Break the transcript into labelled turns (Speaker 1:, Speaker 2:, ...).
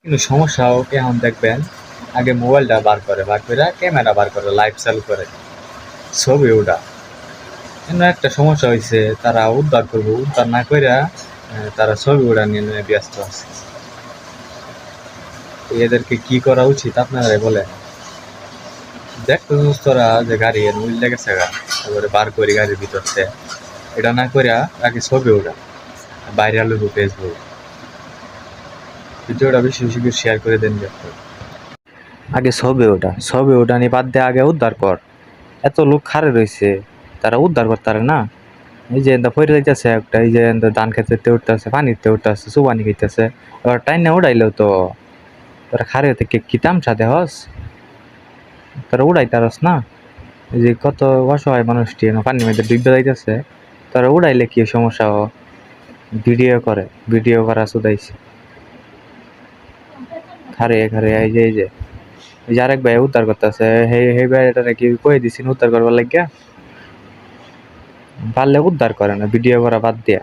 Speaker 1: কিন্তু সমস্যাও কেমন দেখবেন, আগে মোবাইলটা বার করে ক্যামেরা বার করে লাইভ চালু করে ছবি ওটা। কিন্তু একটা সমস্যা হয়েছে, তারা উদ্ধার করবো, উদ্ধার না কইরা তারা ছবি ওটা নিয়ে ব্যস্ত আছে। এদেরকে কি করা উচিত আপনারাই বলেন। দেখতো তোরা যে গাড়ি এর মূল লেগেছে গা, তারপরে বার করি গাড়ির ভিতরতে, এটা না কইরা আগে ছবি ওটা ভাইরাল হইব ফেসবুক, ভিডিওটা বেশি বেশি করে শেয়ার করে দেন। আগে ছবি ওটা নিয়ে বাদ দিয়ে আগে উদ্ধার কর। এত লোক খারে রয়েছে, তারা উদ্ধার করতারে না। এই যে এনতা পড়ে যাইতেছে একটা, এই যে এনতা ধান খেতে উঠতেছে, পানিতে উঠতেছে, চুবানি খাইতেছে, এবার টাইম না উড়াইলেও তো তোরা খারে থেকে কি তামসা দেহস, তোরা উড়াইতারস না। এই যে কত অসহায় মানুষটি পানির মধ্যে ডুবতে যাইতেছে, তোরা উড়াইলে কি সমস্যা? ভিডিও করে, ভিডিও করা শুধাইছে খারে খারে। এই যে আরেক ভাই উদ্ধার করতেছে, সেই ভাই এটা নাকি কয়ে দিছি উদ্ধার করবার লাগিয়া, পারলে উদ্ধার করে না, ভিডিও করা বাদ দিয়া।